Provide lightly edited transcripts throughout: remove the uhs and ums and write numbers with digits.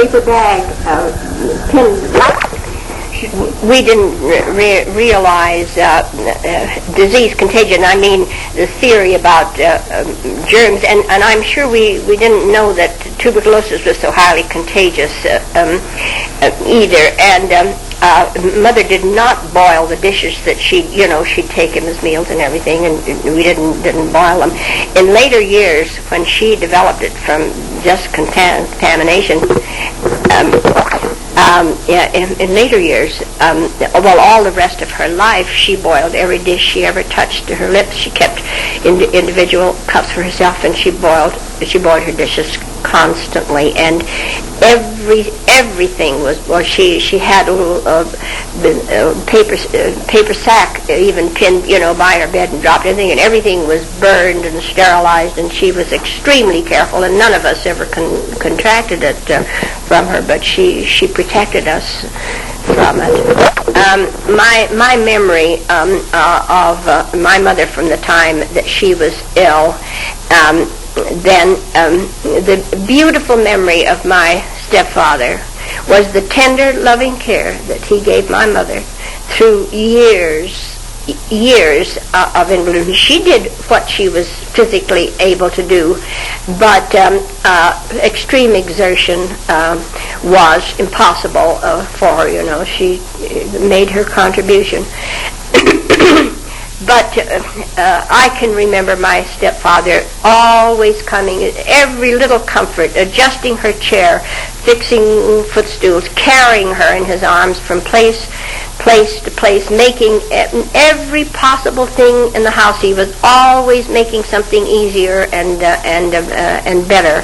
paper bag pinned. We didn't realize disease contagion. I mean, the theory about germs, and I'm sure we didn't know that tuberculosis was so highly contagious either. And Mother did not boil the dishes that she'd taken as meals and everything, and we didn't boil them. In later years, when she developed it from just contamination, in later years, all the rest of her life, she boiled every dish she ever touched to her lips. She kept individual cups for herself, and she boiled her dishes constantly. And everything was. Well, she had a little paper sack even pinned, by her bed and dropped everything, and everything was burned and sterilized. And she was extremely careful, and none of us ever contracted it from her, but she protected us from it. My memory of my mother from the time that she was ill, then the beautiful memory of my stepfather was the tender, loving care that he gave my mother through years of invalidity. She did what she was physically able to do, but extreme exertion was impossible for her. She made her contribution. But I can remember my stepfather always coming, every little comfort, adjusting her chair, fixing footstools, carrying her in his arms from place to place, making every possible thing in the house. He was always making something easier and better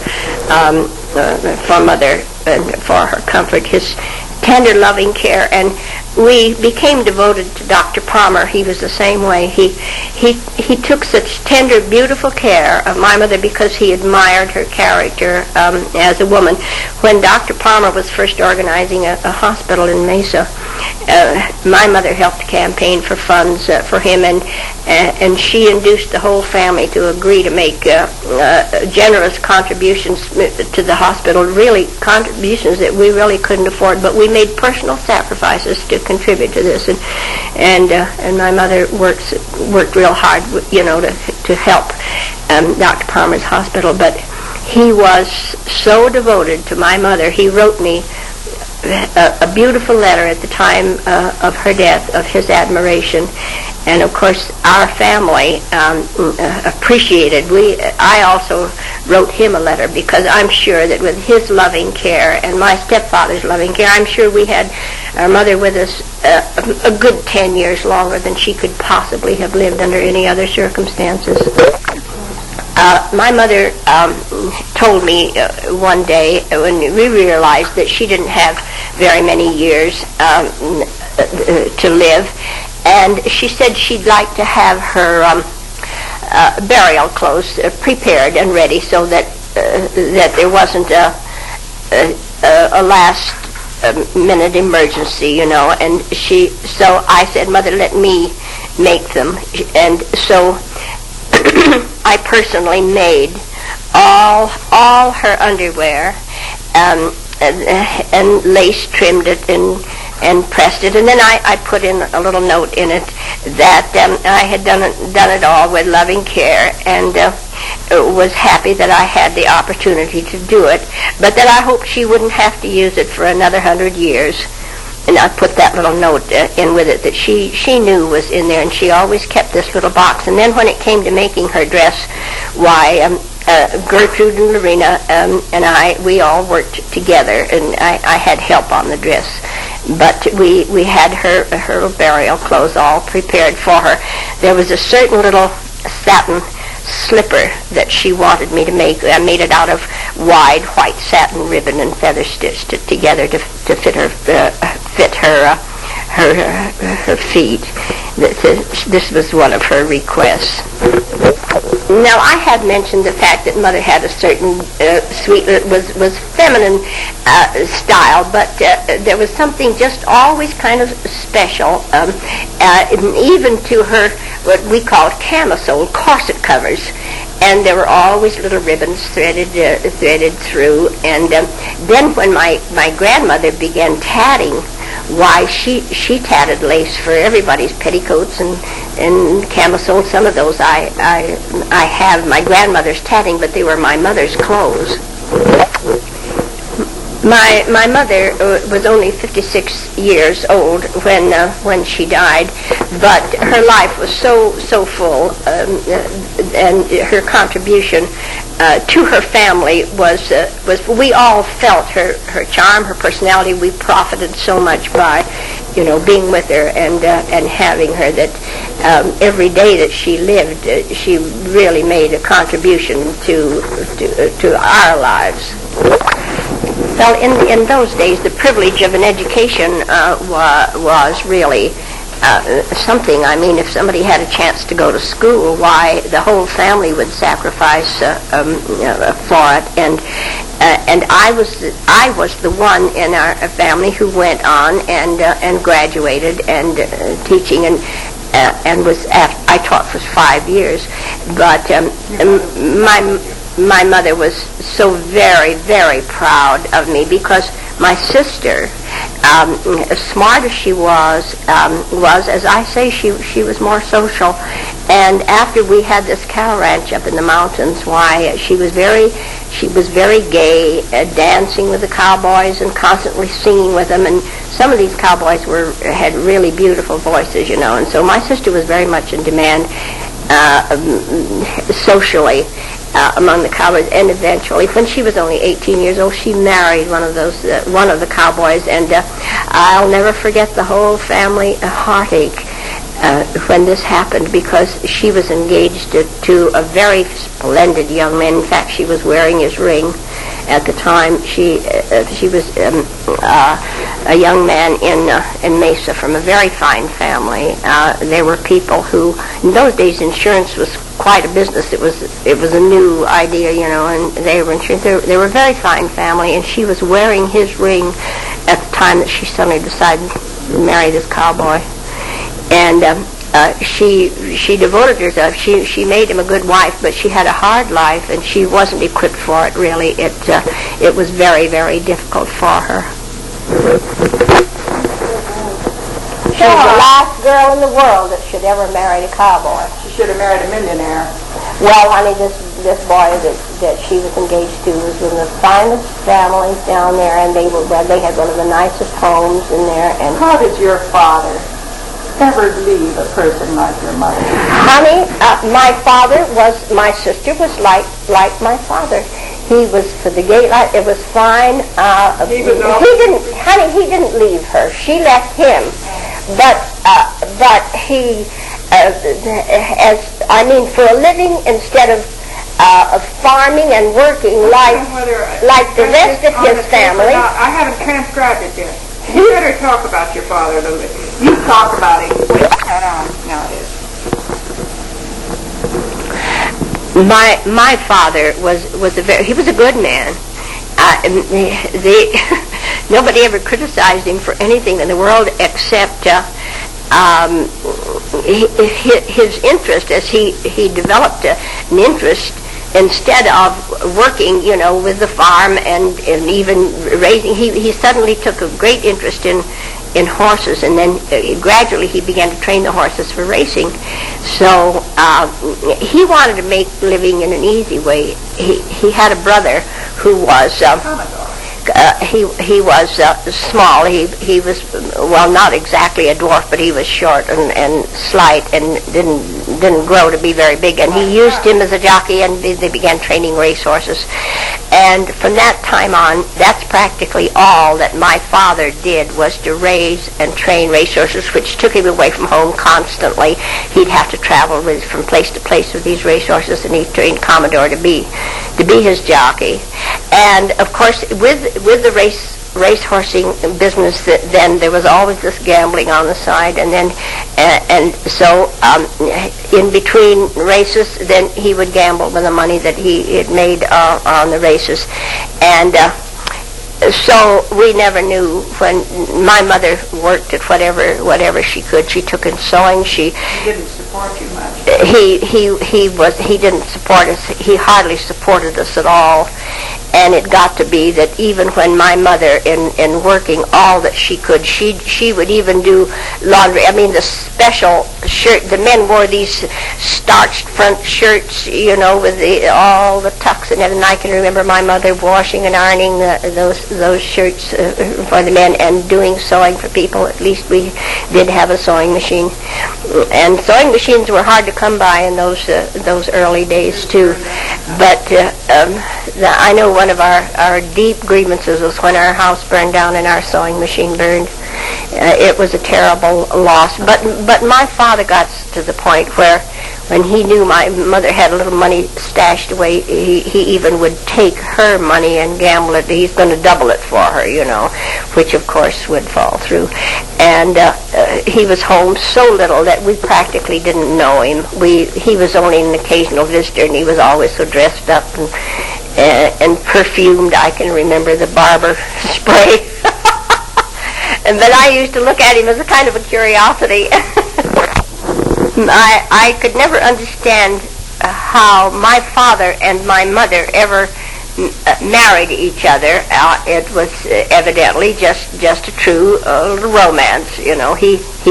for Mother and for her comfort. His tender, loving care, and we became devoted to Dr. Palmer. He was the same way. He took such tender, beautiful care of my mother because he admired her character as a woman. When Dr. Palmer was first organizing a hospital in Mesa, my mother helped campaign for funds for him, and she induced the whole family to agree to make generous contributions to the hospital, really contributions that we really couldn't afford, but we made personal sacrifices to contribute to this, and my mother worked real hard, to help Dr. Palmer's hospital. But he was so devoted to my mother. He wrote me a beautiful letter at the time of her death of his admiration, and of course our family appreciated. I also wrote him a letter because I'm sure that with his loving care and my stepfather's loving care, I'm sure we had our mother with us a good 10 years longer than she could possibly have lived under any other circumstances. My mother told me one day when we realized that she didn't have very many years to live, and she said she'd like to have her burial clothes prepared and ready so that there wasn't a last minute emergency, and so I said, Mother, let me make them. And so I personally made all her underwear and lace trimmed it and pressed it, and then I put in a little note in it that I had done it all with loving care, and was happy that I had the opportunity to do it, but that I hoped she wouldn't have to use it for another 100 years. And I put that little note in with it that she knew was in there, and she always kept this little box. And then when it came to making her dress, why, Gertrude and Lorena and we all worked together, and I had help on the dress. But we had her burial clothes all prepared for her. There was a certain little satin slipper that she wanted me to make. I made it out of wide white satin ribbon and feather stitched it together to fit her feet. This was one of her requests. Now, I had mentioned the fact that Mother had a certain sweet, was feminine style, but there was something just always kind of special, even to her, what we called camisole corset covers. And there were always little ribbons threaded through. And then when my grandmother began tatting, why, she tatted lace for everybody's petticoats and camisole. Some of those I have my grandmother's tatting, but they were my mother's clothes. My mother was only 56 years old when she died, but her life was so full, and her contribution to her family was we all felt her charm, her personality. We profited so much by, being with her and having her, that every day that she lived, she really made a contribution to our lives. Well, in those days, the privilege of an education was really something. I mean, if somebody had a chance to go to school, why, the whole family would sacrifice for it. And I was the one in our family who went on and graduated and teaching and was I taught for 5 years, but my mother was so very, very proud of me, because my sister, as smart as she was, as I say, she was more social. And after we had this cow ranch up in the mountains, why, she was very gay, dancing with the cowboys and constantly singing with them. And some of these cowboys had really beautiful voices, and so my sister was very much in demand socially among the cowboys. And eventually, when she was only 18 years old, she married one of the cowboys, and I'll never forget the whole family heartache when this happened, because she was engaged to a very splendid young man. In fact, she was wearing his ring at the time. She was a young man in Mesa from a very fine family. There were people who, in those days, insurance was quite a business. It was a new idea, and they were insurance. They were a very fine family, and she was wearing his ring at the time that she suddenly decided to marry this cowboy. And she devoted herself. She made him a good wife, but she had a hard life, and she wasn't equipped for it, really. It was very, very difficult for her. She was the last girl in the world that should ever marry a cowboy. She should have married a millionaire. Well, honey, this boy that she was engaged to was in the finest families down there, and they had one of the nicest homes in there. And how did your father ever leave a person like your mother? Honey, my sister was like my father. He was for the gay life. It was fine. He didn't leave her. She left him. But he, for a living, instead of farming and working like the rest of his family. I haven't transcribed it yet. You better talk about your father a little bit. You talk about him. Now it is. My father he was a good man. Nobody ever criticized him for anything in the world except his interest, as he developed an interest. Instead of working, with the farm and even raising, he suddenly took a great interest in horses, and then gradually he began to train the horses for racing. So he wanted to make living in an easy way. He had a brother who was he was small. He was, well, not exactly a dwarf, but he was short and slight and didn't grow to be very big. And he used him as a jockey, and they began training race horses. And from that time on, that's practically all that my father did, was to raise and train race horses, which took him away from home constantly. He'd have to travel from place to place with these race horses, and he trained Commodore to be his jockey. And of course, with the race racehorsing business, then there was always this gambling on the side, and so in between races, then he would gamble with the money that he had made on the races, and so we never knew. When my mother worked at whatever she could. She took in sewing. He didn't support you much. He didn't support us. He hardly supported us at all. And it got to be that even when my mother, in working all that she could, she would even do laundry. I mean, the special shirt. The men wore these starched front shirts, with all the tucks and everything. I can remember my mother washing and ironing those shirts for the men and doing sewing for people. At least we did have a sewing machine. And sewing machines were hard to come by in those early days too. But I know one of our deep grievances was when our house burned down and our sewing machine burned. It was a terrible loss. But my father got to the point where when he knew my mother had a little money stashed away, he even would take her money and gamble it. He's going to double it for her, which of course would fall through. And he was home so little that we practically didn't know him. He was only an occasional visitor, and he was always so dressed up and perfumed. I can remember the barber spray. But I used to look at him as a kind of a curiosity. I could never understand how my father and my mother ever married each other. It was evidently just a true romance. He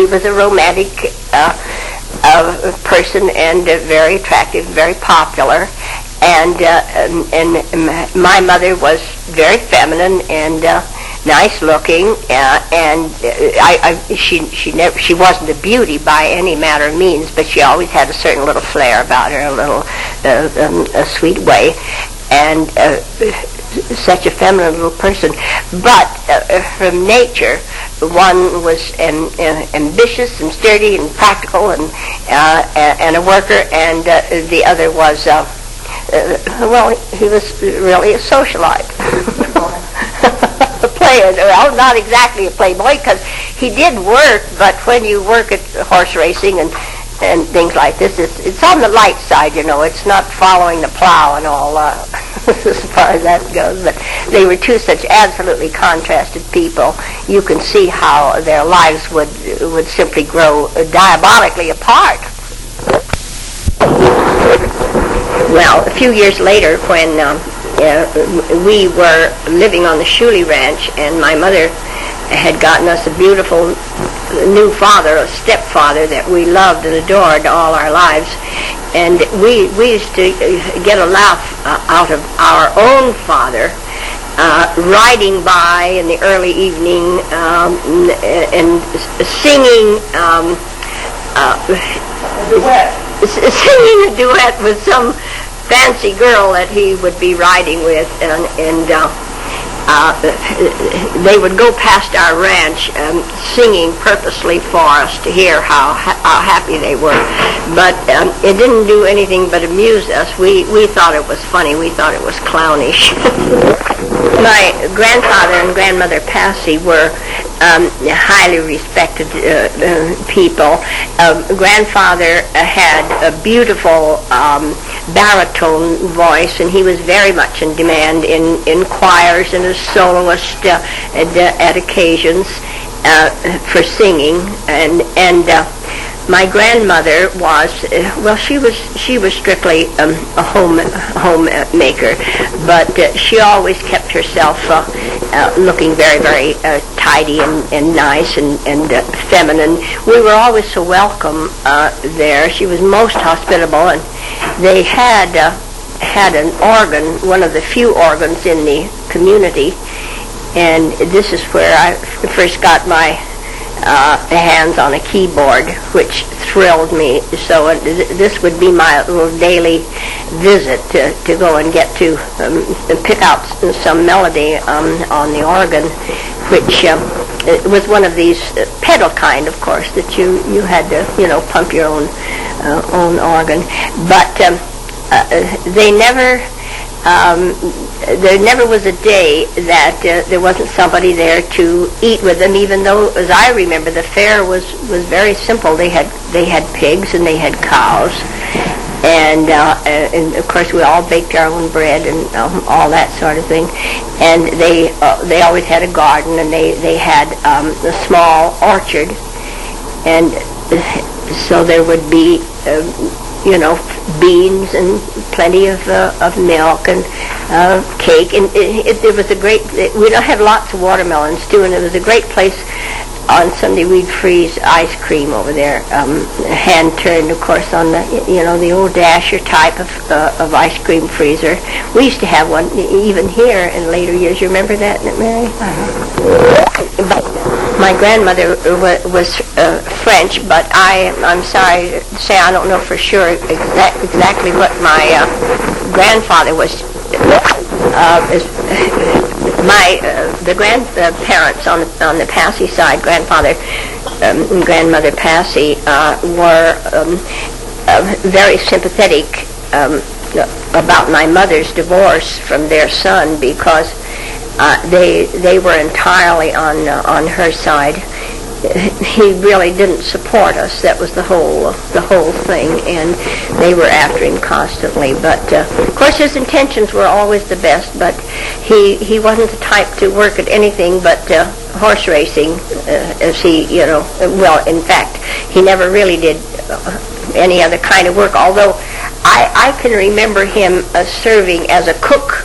was a romantic person, and very attractive, very popular. And my mother was very feminine and nice looking, and she wasn't a beauty by any manner of means, but she always had a certain little flair about her, a little a sweet way, and such a feminine little person. But from nature, one was ambitious and sturdy and practical and a worker, and the other was he was really a socialite. A player. Well, not exactly a playboy, because he did work, but when you work at horse racing and things like this, it's on the light side, It's not following the plow and all, as far as that goes. But they were two such absolutely contrasted people. You can see how their lives would simply grow diabolically apart. Well, a few years later, when we were living on the Shuley Ranch, and my mother had gotten us a beautiful new father, a stepfather that we loved and adored all our lives. And we used to get a laugh out of our own father riding by in the early evening and singing singing a duet with some fancy girl that he would be riding with, and they would go past our ranch singing purposely for us to hear how happy they were. But it didn't do anything but amuse us. We thought it was funny. We thought it was clownish. My grandfather and grandmother Passy were highly respected people. Grandfather had a beautiful baritone voice, and he was very much in demand in choirs and as soloist at occasions for singing. And my grandmother was she was strictly a homemaker, but she always kept herself looking very, very tidy and nice and feminine. We were always so welcome there. She was most hospitable, and they had an organ, one of the few organs in the community, and this is where I first got my hands on a keyboard, which thrilled me. So this would be my little daily visit to go and get to pick out some melody on the organ, which was one of these pedal kind, of course, that you had to pump your own organ. But they never there never was a day that there wasn't somebody there to eat with them, even though, as I remember, the fare was very simple. They had pigs and they had cows, and of course we all baked our own bread and all that sort of thing. And they always had a garden, and they had a small orchard, and so there would be beans and plenty of milk and cake, and it was a great. We don't have lots of watermelons too, and it was a great place. On Sunday we'd freeze ice cream over there, hand turned, of course, on the old Dasher type of ice cream freezer. We used to have one even here in later years. You remember that, Mary? Uh-huh. My grandmother was French, but I'm sorry to say I don't know for sure exactly what my grandfather was. The grandparents on the Passy side, grandfather and grandmother Passy, were very sympathetic about my mother's divorce from their son, because they were entirely on her side. He really didn't support us. That was the whole thing, and they were after him constantly. But of course, his intentions were always the best. But he wasn't the type to work at anything but horse racing, as he, well, in fact, he never really did any other kind of work. Although I can remember him serving as a cook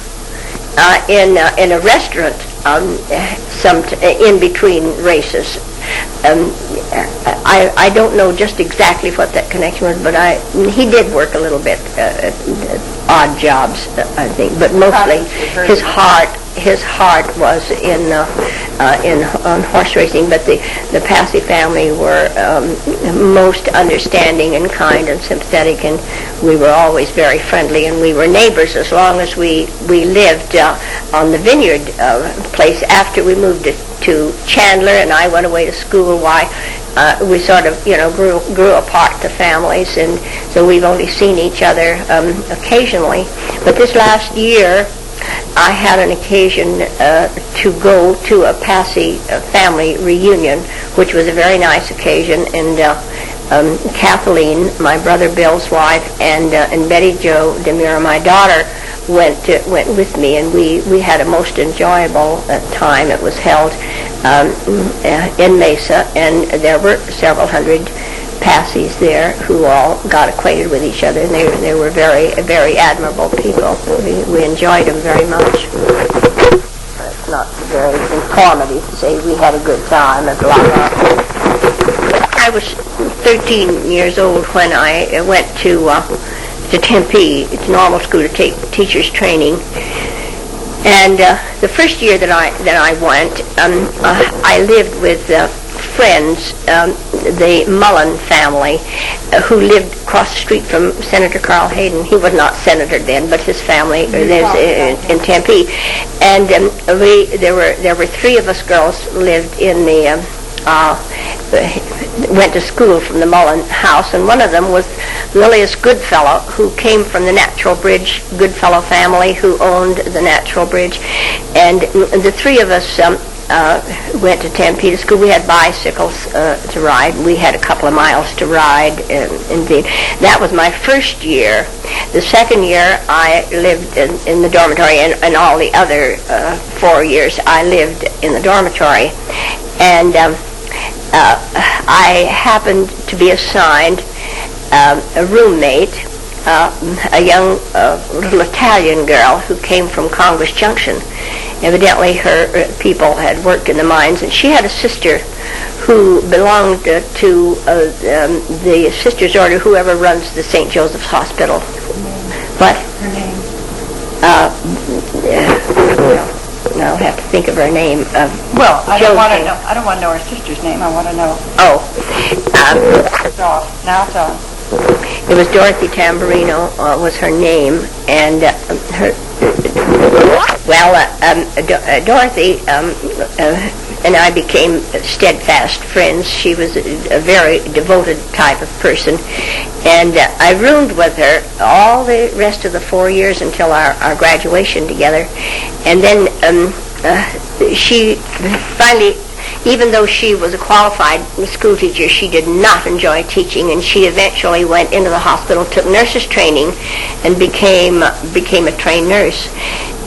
in a restaurant in between races. I don't know just exactly what that connection was, but he did work a little bit odd jobs, I think, but mostly his heart was on horse racing. But the Passy family were most understanding and kind and sympathetic, and we were always very friendly, and we were neighbors as long as we lived on the vineyard place. After we moved to Chandler and I went away to school, we sort of grew apart, the families, and so we've only seen each other occasionally. But this last year I had an occasion to go to a Passy family reunion, which was a very nice occasion, and Kathleen, my brother Bill's wife, and Betty Jo Demira, my daughter, went with me, and we had a most enjoyable time. It was held in Mesa, and there were several hundred Passys there who all got acquainted with each other, and they were very, very admirable people. We enjoyed them very much. It's not very informative to say we had a good time at I was 13 years old when I went to Tempe, it's normal school, to take teacher's training. And the first year that I went, I lived with friends, the Mullen family, who lived across the street from Senator Carl Hayden. He was not senator then, but his family lives in Tempe. And there were three of us girls lived in the went to school from the Mullen house, and one of them was Lilius Goodfellow, who came from the Natural Bridge Goodfellow family, who owned the Natural Bridge. And the three of us went to Tempe to school. We had bicycles to ride. We had a couple of miles to ride. Indeed, that was my first year. The second year, I lived in the dormitory, and all the other 4 years, I lived in the dormitory. And I happened to be assigned a roommate, a young little Italian girl who came from Congress Junction. Evidently her people had worked in the mines, and she had a sister who belonged to the Sisters Order, whoever runs the St. Joseph's Hospital. What? Her name? I'll have to think of her name. I don't want to know her sister's name. I want to know. Now tell us. It was Dorothy Tamburino was her name, and Dorothy and I became steadfast friends. She was a very devoted type of person, and I roomed with her all the rest of the 4 years until our graduation together. And then she finally, even though she was a qualified school teacher, she did not enjoy teaching, and she eventually went into the hospital, took nurse's training, and became a trained nurse.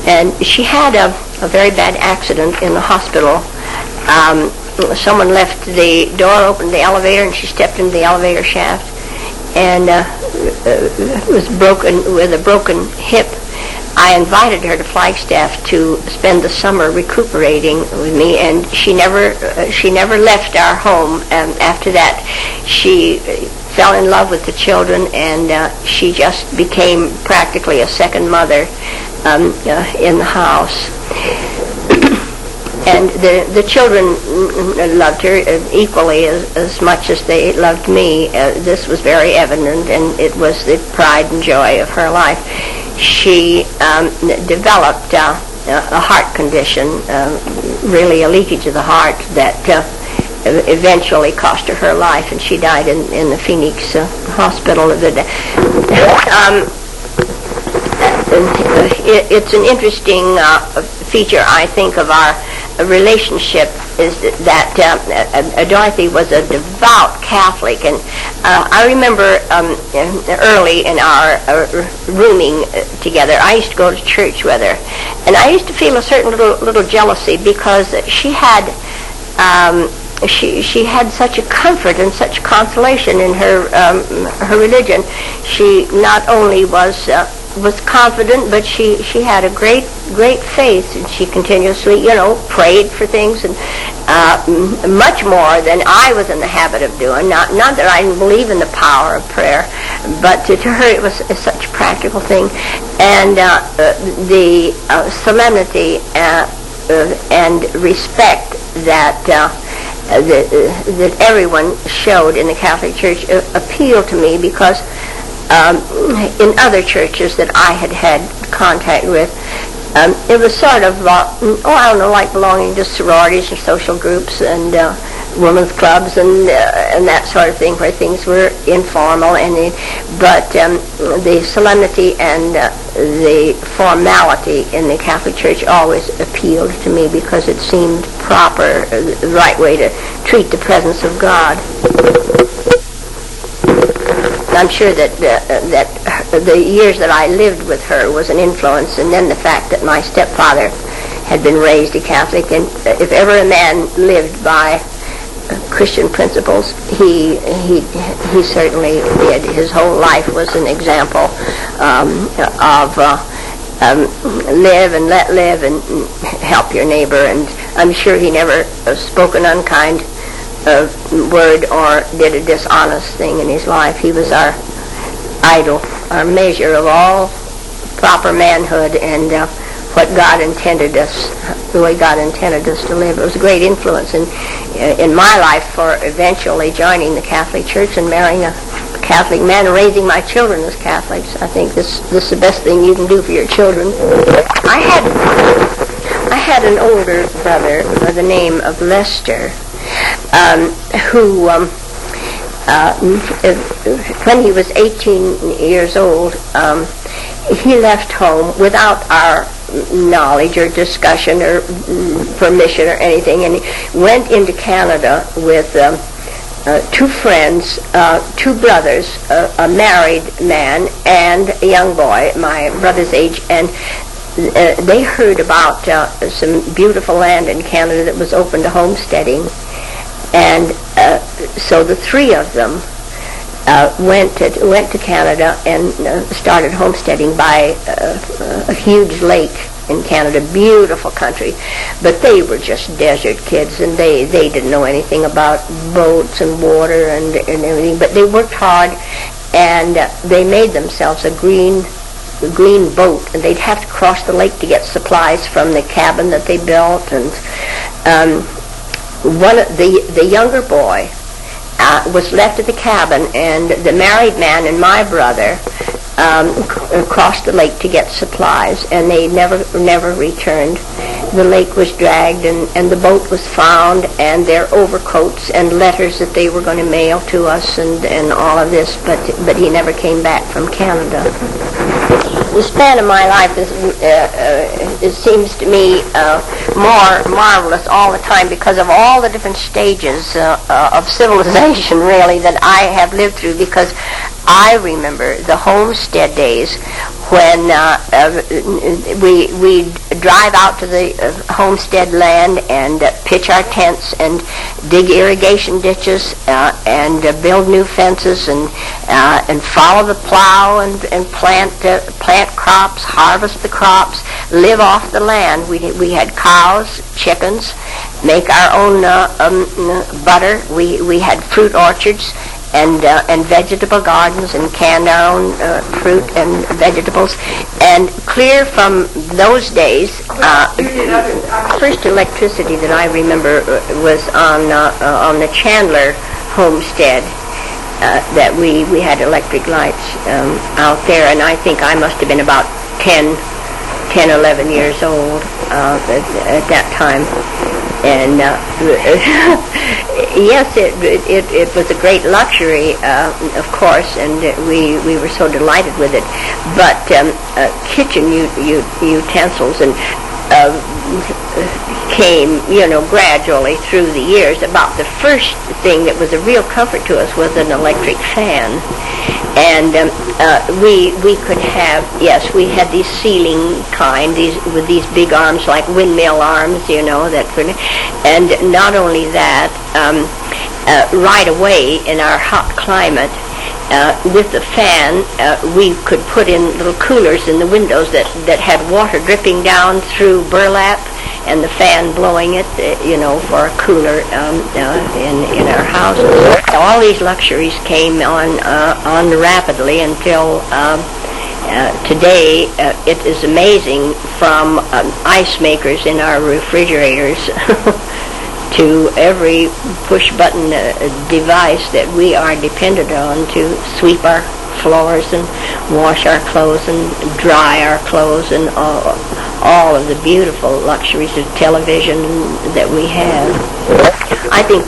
And she had a very bad accident in the hospital. Someone left the door open to the elevator, and she stepped into the elevator shaft, and was broken with a broken hip. I invited her to Flagstaff to spend the summer recuperating with me, and she never left our home. After that, she fell in love with the children, and she just became practically a second mother in the house. And the children loved her equally as much as they loved me. This was very evident, and it was the pride and joy of her life. She developed a heart condition, really a leakage of the heart, that eventually cost her life, and she died in the Phoenix hospital. It's an interesting feature, I think, of our relationship is that Dorothy was a devout Catholic, and I remember early in our rooming together, I used to go to church with her, and I used to feel a certain little jealousy because she had she had such a comfort and such consolation in her religion. She not only was confident, but she had a great faith, and she continuously, prayed for things, and much more than I was in the habit of doing. Not that I didn't believe in the power of prayer, but to her it was such a practical thing, and the solemnity and respect that everyone showed in the Catholic Church appealed to me, because in other churches that I had contact with, it was sort of, like belonging to sororities or social groups and women's clubs and that sort of thing, where things were informal. But the solemnity and the formality in the Catholic Church always appealed to me, because it seemed proper, the right way to treat the presence of God. I'm sure that the years that I lived with her was an influence, and then the fact that my stepfather had been raised a Catholic, and if ever a man lived by Christian principles, he certainly did. His whole life was an example of live and let live and help your neighbor, and I'm sure he never spoke an unkind word or did a dishonest thing in his life. He was our idol, our measure of all proper manhood and what God intended us, the way God intended us to live. It was a great influence in my life for eventually joining the Catholic Church and marrying a Catholic man and raising my children as Catholics. I think this is the best thing you can do for your children. I had an older brother by the name of Lester, who, when he was 18 years old, he left home without our knowledge or discussion or permission or anything, and he went into Canada with two friends, two brothers, a married man and a young boy, my brother's age, and they heard about some beautiful land in Canada that was open to homesteading. And so the three of them went to Canada and started homesteading by a huge lake in Canada, beautiful country. But they were just desert kids, and they didn't know anything about boats and water and everything. But they worked hard, and they made themselves a green boat, and they'd have to cross the lake to get supplies from the cabin that they built. And the younger boy was left at the cabin, and the married man and my brother crossed the lake to get supplies, and they never returned. the lake was dragged and the boat was found, and their overcoats and letters that they were going to mail to us and all of this, but he never came back from Canada. The span of my life is, it seems to me, more marvelous all the time because of all the different stages of civilization, really, that I have lived through, because I remember the homestead days when we drive out to the homestead land and pitch our tents and dig irrigation ditches and build new fences and follow the plow and plant crops, harvest the crops, live off the land. We had cows, chickens, make our own butter. We had fruit orchards and vegetable gardens, and canned our own fruit and vegetables. And clear from those days, first electricity that I remember was on the Chandler homestead. That we had electric lights out there, and I think I must have been about 10, 11 years old at that time. And yes, it was a great luxury, of course, and we were so delighted with it. But kitchen utensils and came, gradually through the years. About the first thing that was a real comfort to us was an electric fan. And we could have, yes, we had these ceiling kind, with these big arms like windmill arms, and not only that, right away in our hot climate, with the fan, we could put in little coolers in the windows that had water dripping down through burlap, and the fan blowing it, for a cooler in our house. All these luxuries came on rapidly until today. It is amazing, from ice makers in our refrigerators to every push-button device that we are dependent on to sweep our floors and wash our clothes and dry our clothes, and all of the beautiful luxuries of television that we have. I think